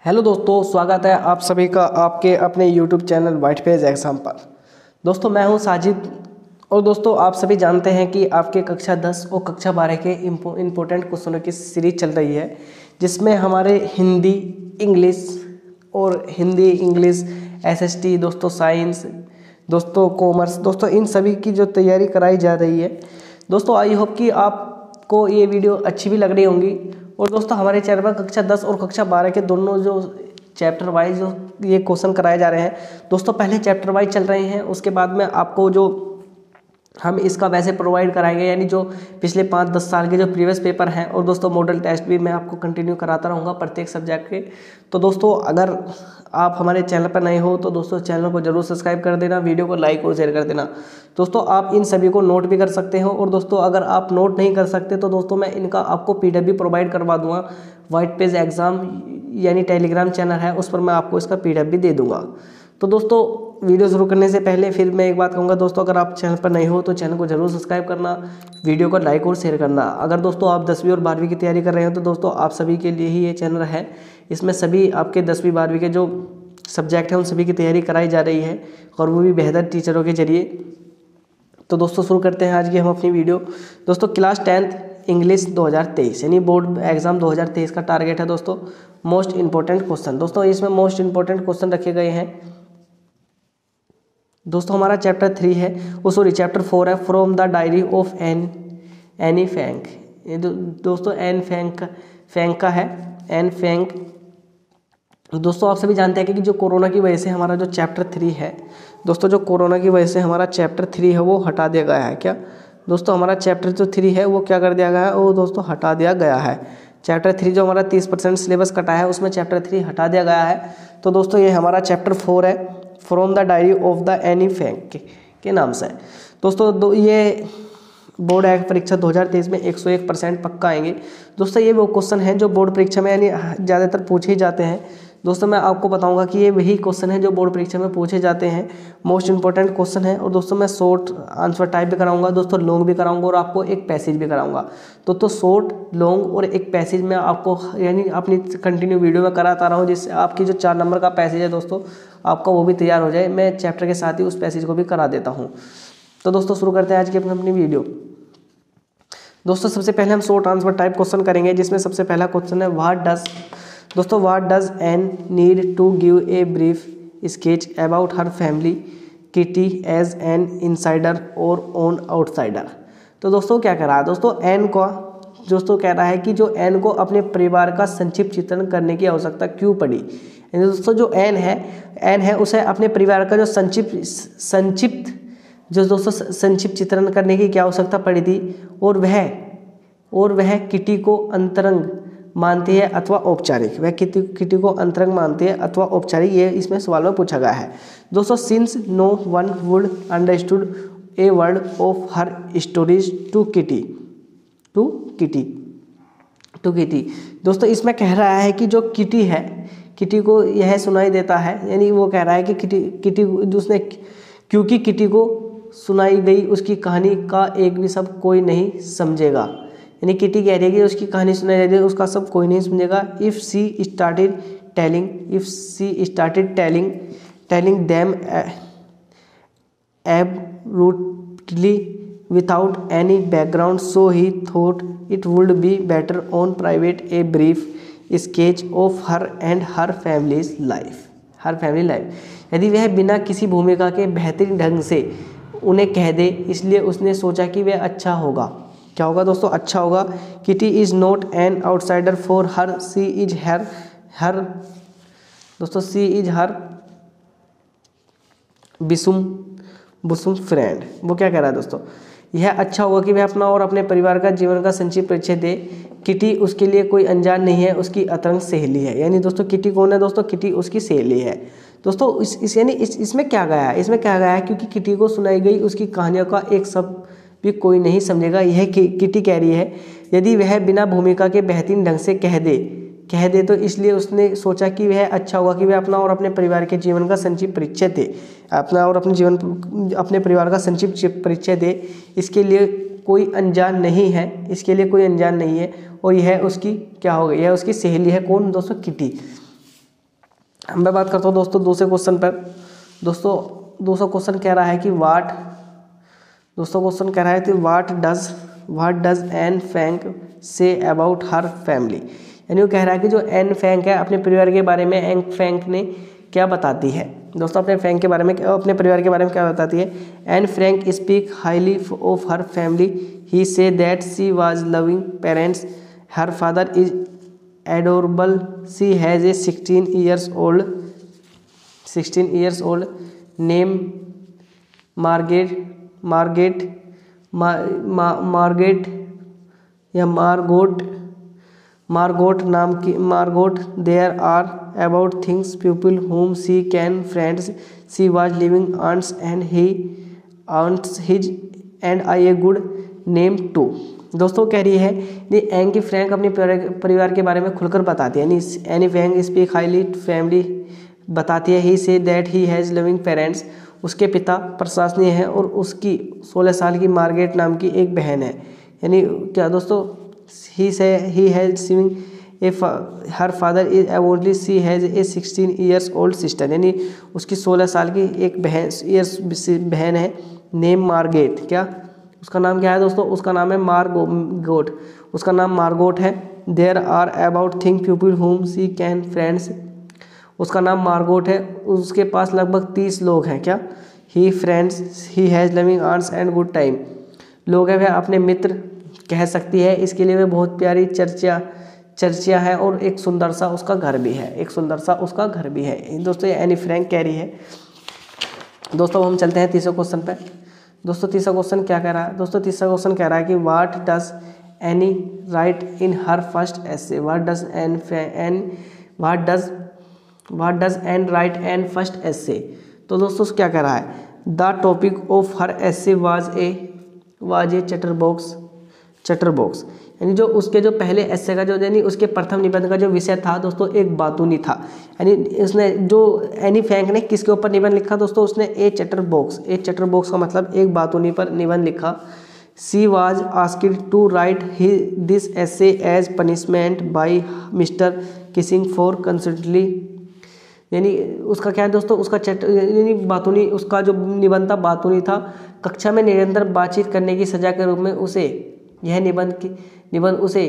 Hello दोस्तों, स्वागत है आप सभी का आपके अपने YouTube channel white page exam पर। दोस्तों मैं हूं साजिद और दोस्तों आप सभी जानते हैं कि आपके कक्षा 10 और कक्षा 12 के इम्पोर्टेंट क्वेश्चनों की सीरीज चल रही है, जिसमें हमारे हिंदी इंग्लिश एसएसटी दोस्तों, साइंस दोस्तों, कॉमर्स दोस्तों, इन सभी की जो तैयारी कराई जा रही है। दोस्तों आई होप कि आपको ये वीडियो अच्छी भी लग रही होंगी। और दोस्तों हमारे चैनल पर कक्षा 10 और कक्षा 12 के दोनों जो चैप्टर वाइज जो ये क्वेश्चन कराए जा रहे हैं, दोस्तों पहले चैप्टर वाइज चल रहे हैं, उसके बाद में आपको जो हम इसका वैसे प्रोवाइड कराएंगे, यानी जो पिछले 5-10 साल के जो प्रीवियस पेपर हैं और दोस्तों मॉडल टेस्ट भी मैं आपको कंटिन्यू कराता रहूँगा प्रत्येक सब्जेक्ट के। तो दोस्तों अगर आप हमारे चैनल पर नए हो तो दोस्तों चैनल को जरूर सब्सक्राइब कर देना, वीडियो को लाइक और शेयर कर देना। दोस्तों आप इन सभी को नोट भी कर सकते हो, और दोस्तों अगर आप नोट नहीं कर सकते तो दोस्तों मैं इनका आपको PDF भी प्रोवाइड करवा दूंगा। वाइट पेज एग्जाम यानी टेलीग्राम चैनल है, उस पर मैं आपको इसका PDF भी दे दूंगा। तो दोस्तों वीडियो शुरू करने से पहले फिर मैं एक बात कहूँगा, दोस्तों अगर आप चैनल पर नए हो तो चैनल को जरूर सब्सक्राइब करना, वीडियो को लाइक और शेयर करना। अगर दोस्तों आप 10वीं और 12वीं की तैयारी कर रहे हो तो दोस्तों आप सभी के लिए ही ये चैनल है। इसमें सभी आपके 10वीं 12वीं के जो सब्जेक्ट हैं उन सभी की तैयारी कराई जा रही है, और वो भी बेहतर टीचरों के जरिए। तो दोस्तों शुरू करते हैं आज की हम अपनी वीडियो। दोस्तों क्लास 10th इंग्लिश 2023 यानी बोर्ड एग्जाम 2023 का टारगेट है दोस्तों मोस्ट इंपॉर्टेंट क्वेश्चन। दोस्तों इसमें मोस्ट इंपॉर्टेंट क्वेश्चन रखे गए हैं। दोस्तों हमारा चैप्टर 3 है, चैप्टर 4 है, from the diary of Anne Frank. दोस्तों एन फ्रैंक का है, एन फ्रैंक। दोस्तों आप सभी जानते हैं कि जो कोरोना की वजह से हमारा जो चैप्टर 3 है, दोस्तों जो कोरोना की वजह से हमारा चैप्टर 3 है वो हटा दिया गया है। क्या दोस्तों हमारा चैप्टर जो 3 है वो क्या कर दिया गया है, वो दोस्तों हटा दिया गया है। चैप्टर 3 जो हमारा 30% सिलेबस कटा है उसमें चैप्टर 3 हटा दिया गया है। तो दोस्तों ये हमारा चैप्टर 4 है, from the diary of the Anne Frank के नाम से। दोस्तों ये बोर्ड परीक्षा 2023 में 101% पक्का आएंगे। दोस्तों ये वो क्वेश्चन हैं जो बोर्ड परीक्षा में यानी ज़्यादातर पूछे ही जाते हैं। दोस्तों मैं आपको बताऊंगा कि ये वही क्वेश्चन है जो बोर्ड परीक्षा में पूछे जाते हैं, मोस्ट इंपॉर्टेंट क्वेश्चन है। और दोस्तों मैं शॉर्ट आंसर टाइप भी कराऊंगा, दोस्तों लॉन्ग भी कराऊंगा, और आपको एक पैसेज भी कराऊंगा। तो शॉर्ट, लॉन्ग और एक पैसेज में आपको यानी अपनी कंटिन्यू वीडियो में कराता रहा हूँ, जिससे आपकी जो 4 नंबर का पैसेज है दोस्तों आपका वो भी तैयार हो जाए। मैं चैप्टर के साथ ही उस पैसेज को भी करा देता हूँ। तो दोस्तों शुरू करते हैं आज की अपनी वीडियो। दोस्तों सबसे पहले हम शॉर्ट आंसर टाइप क्वेश्चन करेंगे, जिसमें सबसे पहला क्वेश्चन है what does Anne need to give a brief sketch about her family Kitty as an insider और ऑन आउटसाइडर। तो दोस्तों क्या कह रहा है, दोस्तों एन को दोस्तों कह रहा है कि जो एन को अपने परिवार का संक्षिप्त चित्रण करने की आवश्यकता क्यों पड़ी। दोस्तों जो एन है उसे अपने परिवार का जो संक्षिप्त चित्रण करने की क्या आवश्यकता पड़ी थी, और वह किटी को अंतरंग मानती है अथवा औपचारिक। वह किटी को अंतरंग मानती है अथवा औपचारिक, ये इसमें सवाल में पूछा गया है। दोस्तों since no one would understood a word of her stories to Kitty. दोस्तों इसमें कह रहा है कि जो किटी है, किटी को यह सुनाई देता है, यानी वो कह रहा है कि किटी उसने क्योंकि किटी को सुनाई गई उसकी कहानी का एक भी शब्द कोई नहीं समझेगा। यानी किटी कह रही है कि उसकी कहानी सुनाई दे रही है, उसका सब कोई नहीं समझेगा। If she started telling them abruptly without any background, so he thought it would be better on private a brief sketch of her and her family life. यदि वह बिना किसी भूमिका के बेहतरीन ढंग से उन्हें कह दे, इसलिए उसने सोचा कि वह अच्छा होगा। क्या होगा दोस्तों, अच्छा होगा। Kitty is not an outsider for her, she is her bosom friend. वो क्या कह रहा है दोस्तों, यह अच्छा होगा कि वह अपना और अपने परिवार का जीवन का संक्षिप्त परिचय दे। किटी उसके लिए कोई अनजान नहीं है, उसकी अंतरंग सहेली है। यानी दोस्तों किटी कौन है, दोस्तों किटी उसकी सहेली है। दोस्तों इसमें क्या गया है, क्योंकि किटी को सुनाई गई उसकी कहानियों का एक शब्द भी कोई नहीं समझेगा। यह किटी कह रही है यदि वह बिना भूमिका के बेहतरीन ढंग से कह दे तो इसलिए उसने सोचा कि वह अच्छा होगा कि वह अपना और अपने परिवार के जीवन का संक्षिप्त परिचय दे, अपने परिवार का संक्षिप्त परिचय दे। इसके लिए कोई अनजान नहीं है, और यह उसकी क्या हो गई, यह उसकी सहेली है। कौन दोस्तों, किटी। मैं बात करता हूँ दोस्तों दूसरे क्वेश्चन पर। दोस्तों दूसरा क्वेश्चन कह रहा है कि व्हाट डज एन फैंक से अबाउट हर फैमिली। यानी वो कह रहा है कि जो एन फैंक है अपने परिवार के बारे में एन फैंक ने क्या बताती है। दोस्तों अपने फैंक के बारे में, अपने परिवार के बारे में क्या बताती है। Anne Frank speak highly of her family, he say that she was loving parents, her father is adorable, she has a 16 years old name Margot नाम की Margot. There are about things people home she can friends, she was living aunts and his and I a good name too. दोस्तों कह रही है N की Frank अपने परिवार के बारे में खुलकर बताती है। Anne Frank speak highly family बताती है। He say that he has living parents, उसके पिता प्रशंसनीय हैं और उसकी 16 साल की मार्गरेट नाम की एक बहन है। यानी क्या दोस्तों, he has living her father is aboutly, she has a 16 years old sister. यानी उसकी 16 साल की एक बहन है। नेम मार्गरेट, क्या उसका नाम क्या है दोस्तों, उसका नाम है मार्गोट, उसका नाम मार्गोट है। There are about thing people home she can friends, उसका नाम मार्गोट है, उसके पास लगभग 30 लोग हैं। क्या he friends, he has loving aunts and good time, लोग हैं वह अपने मित्र कह सकती है, इसके लिए वह बहुत प्यारी चर्चिया है और एक सुंदर सा उसका घर भी है, दोस्तों ये एनी फ्रैंक कह रही है। दोस्तों हम चलते हैं तीसरे क्वेश्चन पे। दोस्तों तीसरा क्वेश्चन क्या कह रहा है। दोस्तों तीसरा क्वेश्चन कह रहा है कि what does Anne write in her first essay, what does Anne write an first essay. तो दोस्तों क्या कह रहा है, the topic of her essay was a chatter box. यानी जो उसके जो पहले एसे का जो यानी उसके प्रथम निबंध का जो विषय था दोस्तों एक बातूनी था। यानी उसने जो एनी फ्रैंक ने किसके ऊपर निबंध लिखा दोस्तों, उसने ए चटर बॉक्स का मतलब एक बातूनी पर निबंध लिखा। She was asked to write this essay as punishment by Mr Keesing for considerably. यानी उसका क्या है दोस्तों, उसका यानी बातूनी, उसका जो निबंध था बातूनी था। कक्षा में निरंतर बातचीत करने की सजा के रूप में उसे यह निबंध उसे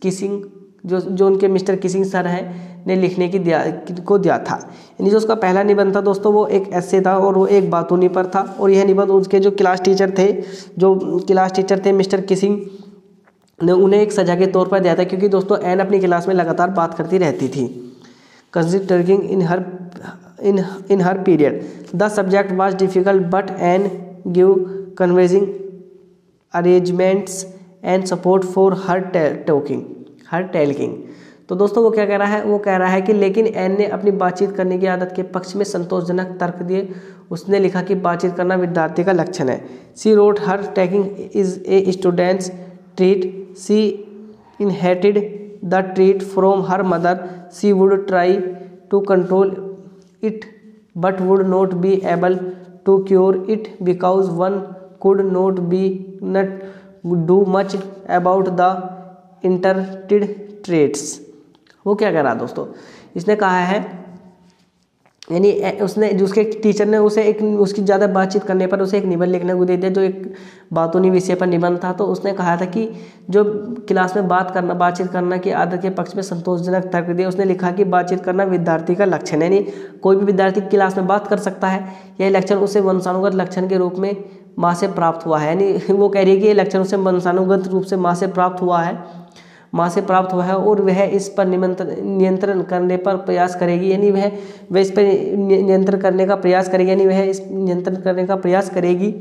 किसिंग जो उनके मिस्टर किसिंग सर हैं ने लिखने को दिया था। यानी जो उसका पहला निबंध था दोस्तों वो एक एसे था और वो एक बातूनी पर था। और यह निबंध उसके जो क्लास टीचर थे मिस्टर किसिंग ने उन्हें एक सजा के तौर पर दिया था, क्योंकि दोस्तों एन अपनी क्लास में लगातार बात करती रहती थी। Considering in her period the subject was difficult but Anne give convincing arrangements and support for her talking. तो दोस्तों वो क्या कह रहा है, वो कह रहा है कि लेकिन एन ने अपनी बातचीत करने की आदत के पक्ष में संतोषजनक तर्क दिए। उसने लिखा कि बातचीत करना विद्यार्थी का लक्षण है। She wrote her talking is a students trait, she inherited the trait from her mother, she would try to control it but would not be able to cure it because one could not do much about the inherited traits। वो क्या कह रहा दोस्तों, इसने कहा है यानी उसने जो उसके टीचर ने उसे उसकी ज़्यादा बातचीत करने पर उसे एक निबंध लिखने को दे दिया जो एक बातूनी विषय पर निबंध था। तो उसने कहा था कि जो क्लास में बातचीत करना की आदत के पक्ष में संतोषजनक तर्क दिया। उसने लिखा कि बातचीत करना विद्यार्थी का लक्षण है, यानी कोई भी विद्यार्थी क्लास में बात कर सकता है। यह लक्षण उसे वंशानुगत लक्षण के रूप में माँ से प्राप्त हुआ है। यानी वो कह रही है कि ये लक्षण उसे वंशानुगत रूप से माँ से प्राप्त हुआ है और वह इस पर नियंत्रण करने पर प्रयास करेगी। यानी वह इस पर नियंत्रण करने का प्रयास करेगी,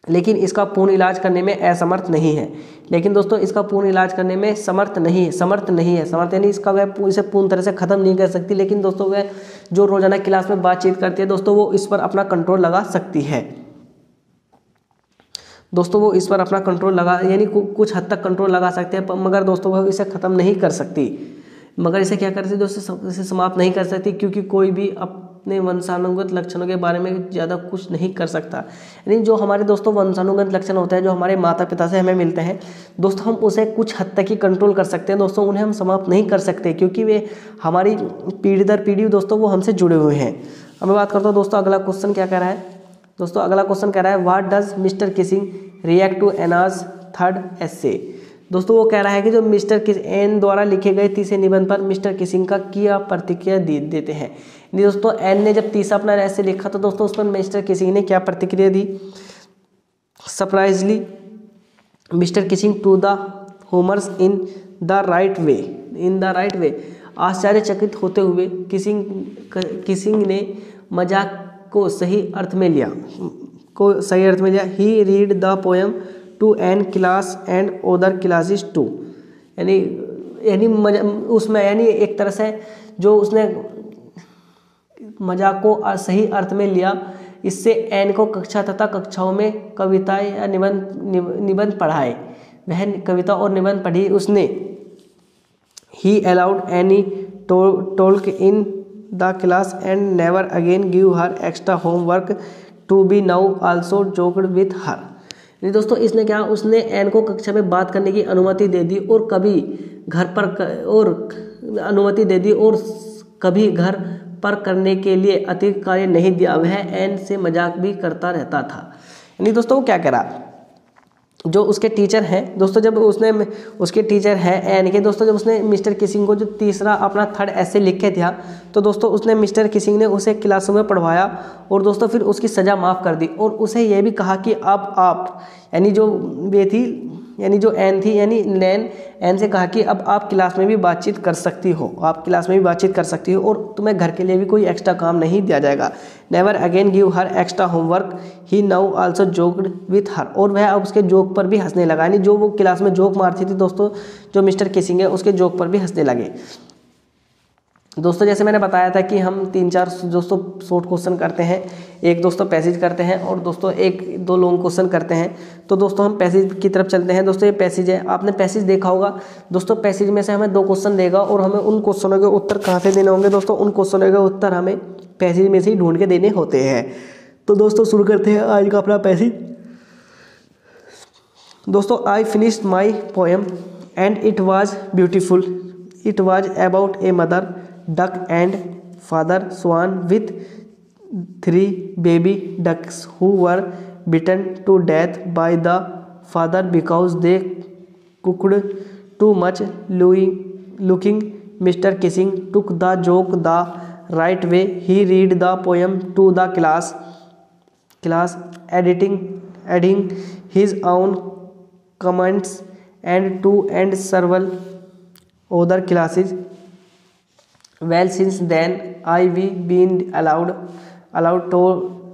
लेकिन इसका पूर्ण इलाज करने में असमर्थ नहीं है। लेकिन दोस्तों इसका पूर्ण इलाज करने में समर्थ नहीं है यानी इसका वह इसे पूर्ण तरह से ख़त्म नहीं कर सकती। लेकिन दोस्तों वह जो रोजाना क्लास में बातचीत करती है दोस्तों वो इस पर अपना कंट्रोल लगा सकती है। दोस्तों वो इस पर अपना कंट्रोल यानी कुछ हद तक कंट्रोल लगा सकते हैं, मगर दोस्तों वो इसे ख़त्म नहीं कर सकती। मगर इसे क्या करती दोस्तों, इसे समाप्त नहीं कर सकती, क्योंकि कोई भी अपने वंशानुगत लक्षणों के बारे में ज़्यादा कुछ नहीं कर सकता। यानी जो हमारे दोस्तों वंशानुगत लक्षण होते हैं, जो हमारे माता पिता से हमें मिलते हैं दोस्तों, हम उसे कुछ हद तक ही कंट्रोल कर सकते हैं दोस्तों, उन्हें हम समाप्त नहीं कर सकते, क्योंकि वे हमारी पीढ़ी दर पीढ़ी दोस्तों वो हमसे जुड़े हुए हैं। अब मैं बात करता हूँ दोस्तों, अगला क्वेश्चन क्या कह रहा है दोस्तों, अगला क्वेश्चन कह रहा है what does Mr Keesing react to Anne's third essay. दोस्तों वो कह रहा है कि जो मिस्टर एन द्वारा लिखे गए तीसरे निबंध पर मिस्टर किसिंग का क्या प्रतिक्रिया देते हैं। नहीं दोस्तों, एन ने जब तीसरा अपना ऐसे लिखा तो दोस्तों उस पर मिस्टर किसिंग ने क्या प्रतिक्रिया दी। Surprisingly Mr Keesing to the homers in the right way, आश्चर्यचकित होते हुए किसिंग ने मजाक को सही अर्थ में लिया। He read the poem to an class and other classes too, यानी उसमें यानी एक तरह से जो उसने मजाक को सही अर्थ में लिया, इससे एन को कक्षा तथा कक्षाओं में कविताएं या निबंध पढ़ाए। वह कविता और निबंध पढ़ी उसने। He allowed any talk in the class and never again give her extra homework to be now also joked with her. नहीं दोस्तों, इसने क्या, उसने एन को कक्षा में बात करने की अनुमति दे दी और कभी घर पर करने के लिए अतिरिक्त कार्य नहीं दिया। वह एन से मजाक भी करता रहता था। यानी दोस्तों वो क्या करा, जो उसके टीचर हैं दोस्तों, जब उसके टीचर हैं एन के दोस्तों, जब उसने मिस्टर किसिंग को जो तीसरा अपना थर्ड ऐसे लिखे था तो दोस्तों उसने मिस्टर किसिंग ने उसे क्लासों में पढ़वाया और दोस्तों फिर उसकी सज़ा माफ़ कर दी और उसे यह भी कहा कि अब आप, यानी जो वे थी, यानी जो एन थी, यानी नैन एन से कहा कि अब आप क्लास में भी बातचीत कर सकती हो, और तुम्हें घर के लिए भी कोई एक्स्ट्रा काम नहीं दिया जाएगा। Never again give her extra homework, he now also joked with हर, और वह अब उसके जोक पर भी हंसने लगा। यानी जो वो क्लास में जोक मारती थी दोस्तों, जो मिस्टर किसिंग है, उसके जोक पर भी हंसने लगे। दोस्तों जैसे मैंने बताया था कि हम 3-4 दोस्तों शॉर्ट क्वेश्चन करते हैं, एक दोस्तों पैसेज करते हैं और दोस्तों 1-2 लॉन्ग क्वेश्चन करते हैं। तो दोस्तों हम पैसेज की तरफ चलते हैं। दोस्तों ये पैसेज है, आपने पैसेज देखा होगा दोस्तों। पैसेज में से हमें 2 क्वेश्चन देगा और हमें उन क्वेश्चनों के उत्तर कहाँ से देने होंगे दोस्तों, उन क्वेश्चनों के उत्तर हमें पैसेज में से ही ढूंढ के देने होते हैं। तो दोस्तों शुरू करते हैं आज का अपना पैसेज। दोस्तों I finished my poem and it was beautiful, it was about a mother duck and father swan with 3 baby ducks who were beaten to death by the father because they cooked too much. Looking Mr. Kissing took the joke the right way. He read the poem to the class adding his own comments and several other classes. Well, since then I've been allowed to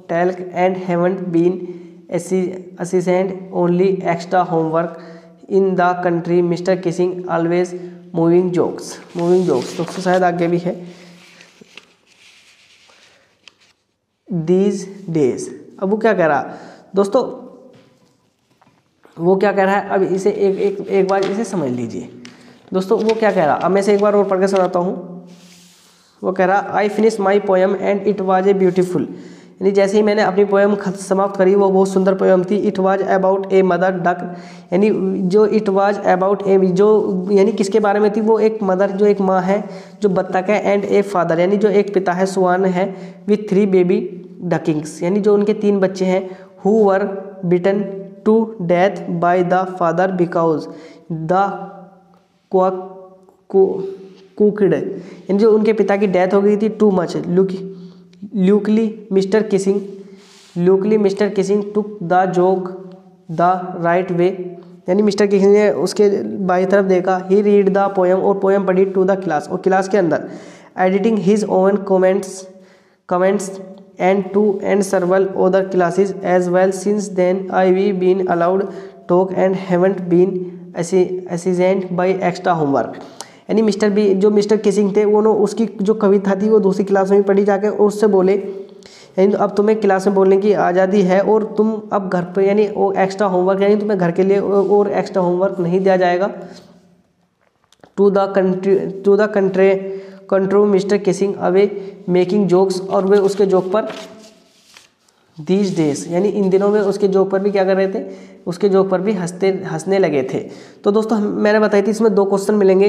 talk and haven't been assigned only extra homework in the country. Mr. Kissing always moving jokes. तो शायद आगे भी है these days। अब वो क्या कह रहा दोस्तों, वो क्या कह रहा है, अब इसे एक बार इसे समझ लीजिए दोस्तों। वो क्या कह रहा, अब मैं इसे एक बार और पढ़ के सुनाता हूँ। वो कह रहा I finish my poem and it was a beautiful, यानी जैसे ही मैंने अपनी पोएम समाप्त करी वो बहुत सुंदर पोएम थी। It was about a mother duck, यानी जो इट वाज अबाउट ए, जो यानी किसके बारे में थी, वो एक मदर जो एक माँ है जो बत्तख है, एंड ए फादर यानी जो एक पिता है, स्वान है, विथ 3 बेबी डकिंग्स यानी जो उनके 3 बच्चे हैं, who were beaten to death by the father because the quacked, यानी जो उनके पिता की डेथ हो गई थी, too much. Luckily Mr Keesing took the joke the right way, यानी मिस्टर किसिंग ने उसके बाई तरफ देखा। ही रीड द पोएम, और पोएम पढ़ी टू द क्लास, और क्लास के अंदर editing his own comments and several other classes as well. Since then I've been allowed talk and haven't been assigned by extra homework। यानी मिस्टर kissing थे वो उसकी जो कविता थी वो दूसरी क्लास में पढ़ी जाकर, और उससे बोले यानी अब तुम्हें क्लास में बोलने की आज़ादी है और तुम अब घर पर यानी वो एक्स्ट्रा होमवर्क यानी तुम्हें घर के लिए और एक्स्ट्रा होमवर्क नहीं दिया जाएगा। To the control mister kissing away making jokes, और वे उसके जोक पर दीज डेज यानी इन दिनों में उसके जोक पर भी क्या कर रहे थे, उसके जोक पर भी हंसने लगे थे। तो दोस्तों मैंने बताई थी इसमें 2 क्वेश्चन मिलेंगे।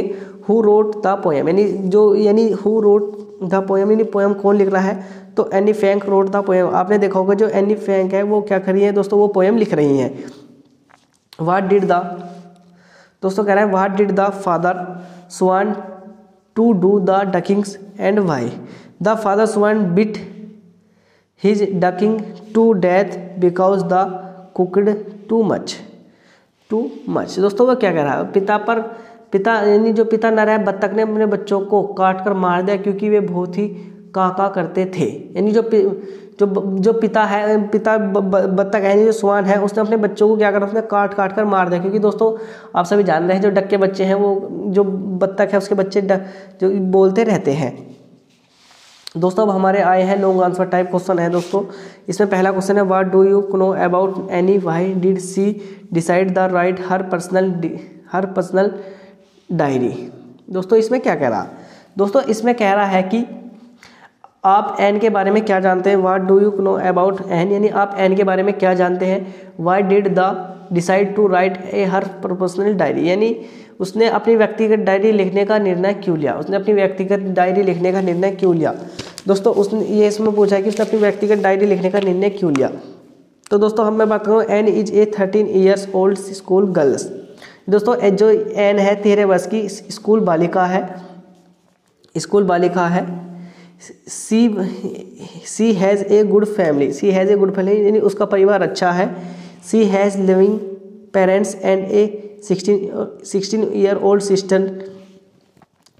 हु रोट द पोएम यानी हु रोट द पोएम यानी पोएम कौन लिख रहा है, तो Anne Frank wrote the poem. आपने देखा होगा जो एनी फ्रैंक है वो क्या कर रही है दोस्तों, वो पोएम लिख रही हैं। व्हाट डिड द दोस्तों कह रहा है what did the father swan to do the ducklings and why. The father swan bit his duckling to death because the quacked too much. दोस्तों वो क्या कह रहा है, पिता यानी जो पिता नर है, बत्तख ने अपने बच्चों को काट कर मार दिया क्योंकि वे बहुत ही काका करते थे। यानी जो पिता बत्तख है, जो स्वान है, उसने अपने बच्चों को क्या करा, उसने काट कर मार दिया। क्योंकि दोस्तों आप सभी जान रहे हैं जो डक के बच्चे हैं, वो जो बत्तख है उसके बच्चे जो बोलते रहते हैं। दोस्तों अब हमारे आए हैं लॉन्ग आंसर टाइप क्वेश्चन है दोस्तों। इसमें पहला क्वेश्चन है what do you know about Anne, why did she decide the write her personal diary. दोस्तों इसमें क्या कह रहा, दोस्तों इसमें कह रहा है कि आप एन के बारे में क्या जानते हैं। What do you know about Anne यानी आप एन के बारे में क्या जानते हैं। Why did the decide to write a her personal diary यानी उसने अपनी व्यक्तिगत डायरी लिखने का निर्णय क्यों लिया, दोस्तों उसने ये इसमें पूछा है कि उसने अपनी व्यक्तिगत डायरी लिखने का निर्णय क्यों लिया। तो दोस्तों मैं बात करूँ, Anne is a 13 years old school girls. दोस्तों जो एन है 13 वर्ष की स्कूल बालिका है। She has a good family यानी उसका परिवार अच्छा है। She has living parents and a 16 year old sister.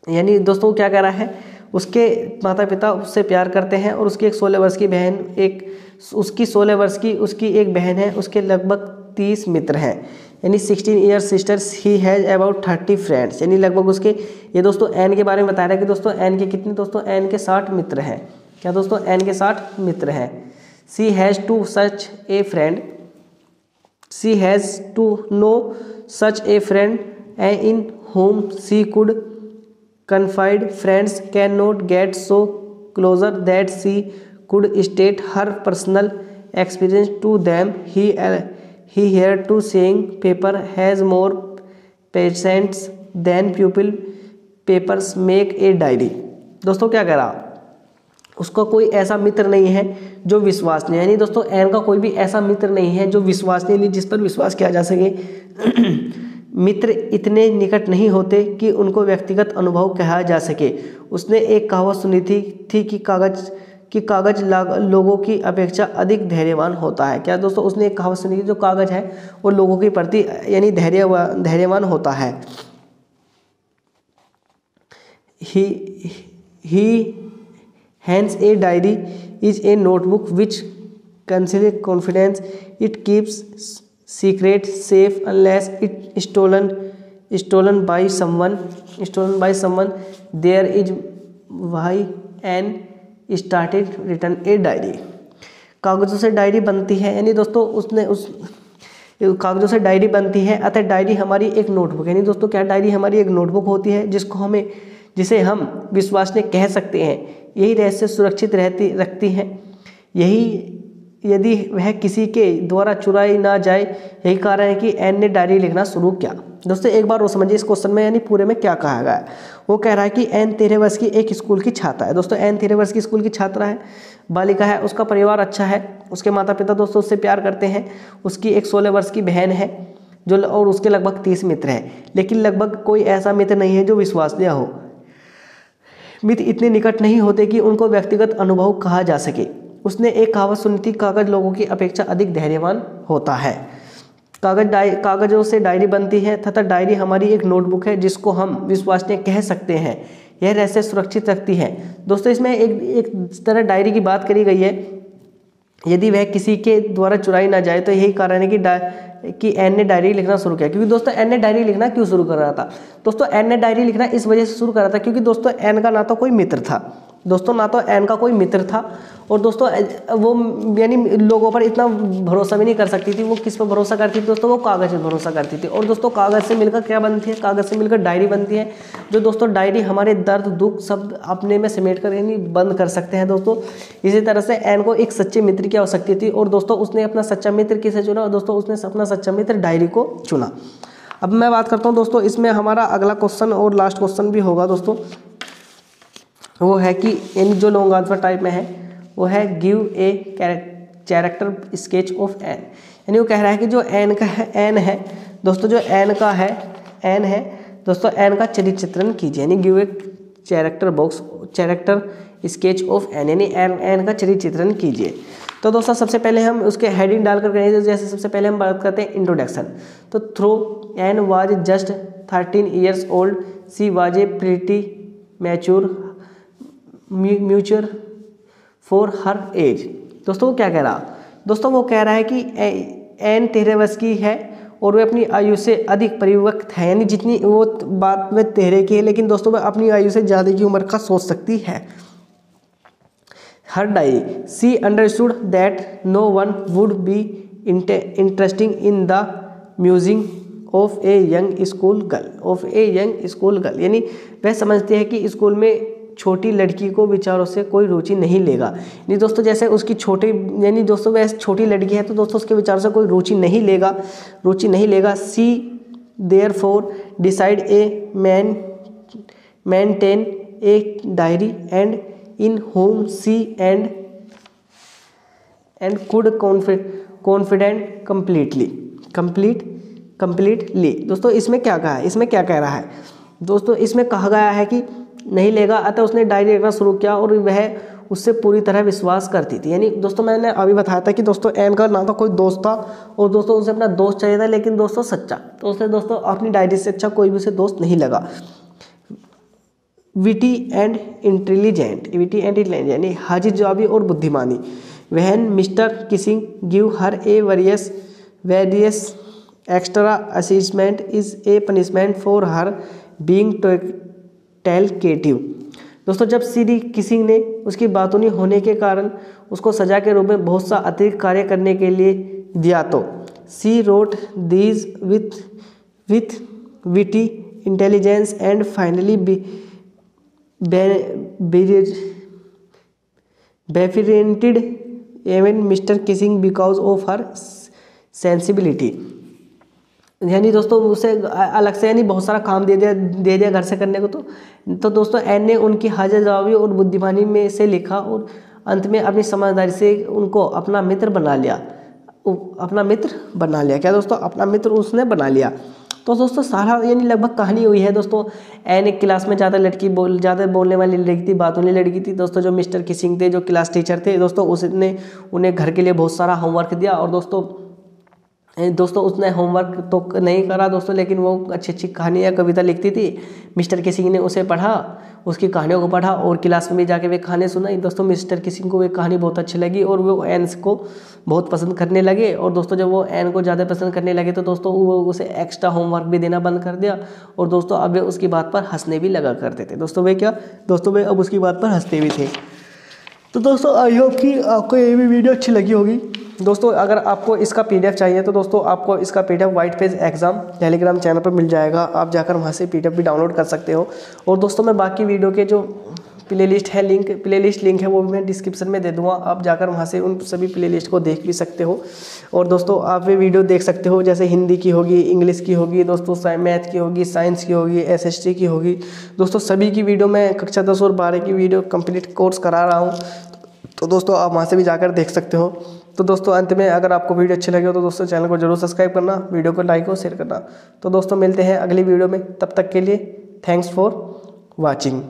यानी दोस्तों क्या कह रहा है, उसके माता पिता उससे प्यार करते हैं और उसकी एक 16 वर्ष की बहन उसकी एक बहन है। उसके लगभग 30 मित्र हैं यानी 16 year sisters. He has about 30 friends यानी लगभग उसके, ये दोस्तों एन के बारे में बता रहा है कि दोस्तों एन के कितने, दोस्तों एन के 60 मित्र हैं। क्या दोस्तों, एन के 60 मित्र हैं। She has to such a friend, she has to know such a friend in whom she could confide. Friends cannot get so closer that she could state her personal experience to them. He here to saying paper has more patience than pupil papers make a diary. दोस्तों क्या कह रहा, उसका कोई ऐसा मित्र नहीं है जो विश्वसनीय, यानी दोस्तों एन का कोई भी ऐसा मित्र नहीं है जो विश्वसनीय नहीं, जिस पर विश्वास किया जा सके। मित्र इतने निकट नहीं होते कि उनको व्यक्तिगत अनुभव कहा जा सके। उसने एक कहावत सुनी थी कि कागज लोगों की अपेक्षा अधिक धैर्यवान होता है। क्या दोस्तों, उसने एक कहावत सुनी थी जो कागज है वो लोगों के प्रति यानी धैर्यवान होता है। ही hence a diary is a notebook which conceals confidence. It keeps secret safe unless it stolen by someone. There is why and started written a diary. कागज़ों से डायरी बनती है, यानी दोस्तों उसने उस कागज़ों से डायरी बनती है, अतः डायरी हमारी एक नोटबुक, यानी दोस्तों क्या डायरी हमारी एक नोटबुक होती है जिसे हम विश्वसनीय कह सकते हैं। यही रहस्य सुरक्षित रखती हैं, यही यदि वह किसी के द्वारा चुराई ना जाए। यही कारण है कि एन ने डायरी लिखना शुरू किया। दोस्तों एक बार वो समझिए इस क्वेश्चन में यानी पूरे में क्या कहा गया है। वो कह रहा है कि एन 13 वर्ष की एक स्कूल की छात्रा है। दोस्तों एन 13 वर्ष की स्कूल की छात्रा है, बालिका है, उसका परिवार अच्छा है, उसके माता पिता दोस्तों उससे प्यार करते हैं। उसकी एक 16 वर्ष की बहन है और उसके लगभग 30 मित्र हैं, लेकिन लगभग कोई ऐसा मित्र नहीं है जो विश्वसनीय हो। मित्र इतने निकट नहीं होते कि उनको व्यक्तिगत अनुभव कहा जा सके। उसने एक कहावत सुनी थी, कागज लोगों की अपेक्षा अधिक धैर्यवान होता है। कागजों से डायरी बनती है तथा डायरी हमारी एक नोटबुक है जिसको हम विश्वसनीय कह सकते हैं। यह रहस्य सुरक्षित रखती है। दोस्तों इसमें एक तरह डायरी की बात करी गई है, यदि वह किसी के द्वारा चुराई ना जाए। तो यही कारण है कि एन ने डायरी लिखना शुरू किया। क्योंकि दोस्तों एन ने डायरी लिखना क्यों शुरू कर रहा था, दोस्तों एन ने डायरी लिखना इस वजह से शुरू कर रहा था क्योंकि दोस्तों एन का ना तो कोई मित्र था, दोस्तों ना तो एन का कोई मित्र था और दोस्तों वो यानी लोगों पर इतना भरोसा भी नहीं कर सकती थी। वो किस पर भरोसा करती थी दोस्तों, वो कागज़ पर भरोसा करती थी। और दोस्तों कागज़ से मिलकर क्या बनती है, कागज़ से मिलकर डायरी बनती है, जो दोस्तों डायरी हमारे दर्द दुख सब अपने में समेट कर यानी बंद कर सकते हैं दोस्तों। इसी तरह से एन को एक सच्चे मित्र की आवश्यकता थी और दोस्तों उसने अपना सच्चा मित्र किसे चुना, और दोस्तों उसने अपना सच्चा मित्र डायरी को चुना। अब मैं बात करता हूँ दोस्तों, इसमें हमारा अगला क्वेश्चन और लास्ट क्वेश्चन भी होगा दोस्तों, वो है कि इन जो लॉन्ग आंसर टाइप में है वो है give a character sketch of Anne. यानी वो कह रहा है कि जो एन का है, एन है दोस्तों, जो एन का है, एन है दोस्तों, एन का चरित्र चित्रण कीजिए। यानी give a character sketch of Anne, यानी एन का चरित्र चित्रण कीजिए। तो दोस्तों सबसे पहले हम उसके हेडिंग डालकर करेंगे। जैसे सबसे पहले हम बात करते हैं इंट्रोडक्शन। तो though Anne was just 13 years old, she was a pretty mature for her age. दोस्तों वो क्या कह रहा, दोस्तों वो कह रहा है कि एन 13 वर्ष की है और वह अपनी आयु से अधिक परिपक्व है। यानी जितनी वो बात में 13 की है, लेकिन दोस्तों वह अपनी आयु से ज़्यादा की उम्र का सोच सकती है। Her diary, she understood that no one would be interesting in the musing of a young school girl. यानी वह समझती है कि स्कूल में छोटी लड़की को विचारों से कोई रुचि नहीं लेगा। नहीं दोस्तों, जैसे उसकी छोटी, यानी दोस्तों वह छोटी लड़की है तो दोस्तों उसके विचारों से कोई रुचि नहीं लेगा। She therefore decide a maintain a diary and in home she and could confident completely. दोस्तों इसमें क्या कहा है, इसमें क्या कह रहा है दोस्तों, इसमें कहा गया है कि नहीं लेगा, अतः उसने डायरी लिखना शुरू किया और वह उससे पूरी तरह विश्वास करती थी। यानी दोस्तों मैंने अभी बताया था कि दोस्तों एन का ना तो कोई दोस्त था और दोस्तों उसे अपना दोस्त चाहिए था, लेकिन दोस्तों सच्चा, तो उसने दोस्तों अपनी डायरी से अच्छा कोई भी उसे दोस्त नहीं लगा। विटी एंड इंटेलिजेंट, यानी हाजिर जवाबी और बुद्धिमानी। When Mr Keesing give her a various extra assignment is a punishment for her being talkative. दोस्तों जब सीडी किसिंग ने उसकी बातूनी होने के कारण उसको सजा के रूप में बहुत सा अतिरिक्त कार्य करने के लिए दिया, तो she wrote these with witty intelligence and finally befriended even Mr Keesing because of her sensibility. यानी दोस्तों उसे अलग से यानी बहुत सारा काम दे दिया घर से करने को। तो दोस्तों एन ने उनकी हाजिर जवाबी और बुद्धिमानी में से लिखा और अंत में अपनी समझदारी से उनको अपना मित्र बना लिया। क्या दोस्तों, अपना मित्र उसने बना लिया। तो दोस्तों सारा यानी लगभग कहानी हुई है दोस्तों। एन एक क्लास में ज़्यादा बोलने वाली लड़की थी, बातूनी लड़की थी दोस्तों। जो मिस्टर किसिंग थे, जो क्लास टीचर थे दोस्तों, उसने उन्हें घर के लिए बहुत सारा होमवर्क दिया और दोस्तों उसने होमवर्क तो नहीं करा दोस्तों, लेकिन वो अच्छी कहानियाँ कविता लिखती थी। मिस्टर किसिंग ने उसे पढ़ा, उसकी कहानियों को पढ़ा और क्लास में भी जाके वे कहानी सुनाई। दोस्तों मिस्टर किसिंग को वे कहानी बहुत अच्छी लगी और वो एन को बहुत पसंद करने लगे। और दोस्तों जब वो एन को ज़्यादा पसंद करने लगे तो दोस्तों वो उसे एक्स्ट्रा होमवर्क भी देना बंद कर दिया। और दोस्तों अब वे उसकी बात पर हंसने भी लगा करते थे। दोस्तों वे अब उसकी बात पर हंसते भी थे। तो दोस्तों आई होप कि आपको ये भी वीडियो अच्छी लगी होगी। दोस्तों अगर आपको इसका PDF चाहिए तो दोस्तों आपको इसका PDF white page exam Telegram channel पर मिल जाएगा। आप जाकर वहाँ से PDF भी डाउनलोड कर सकते हो। और दोस्तों मैं बाकी वीडियो के जो प्लेलिस्ट लिंक है वो भी मैं डिस्क्रिप्शन में दे दूँगा। आप जाकर वहाँ से उन सभी प्लेलिस्ट को देख भी सकते हो। और दोस्तों आप ये वीडियो देख सकते हो, जैसे हिंदी की होगी, इंग्लिश की होगी दोस्तों, मैथ की होगी, साइंस की होगी, SST की होगी दोस्तों। सभी की वीडियो मैं कक्षा 10 और 12 की वीडियो कंप्लीट कोर्स करा रहा हूँ। तो दोस्तों आप वहाँ से भी जाकर देख सकते हो। तो दोस्तों अंत में अगर आपको वीडियो अच्छी लगी हो तो दोस्तों चैनल को जरूर सब्सक्राइब करना, वीडियो को लाइक और शेयर करना। तो दोस्तों मिलते हैं अगली वीडियो में, तब तक के लिए थैंक्स फॉर वॉचिंग।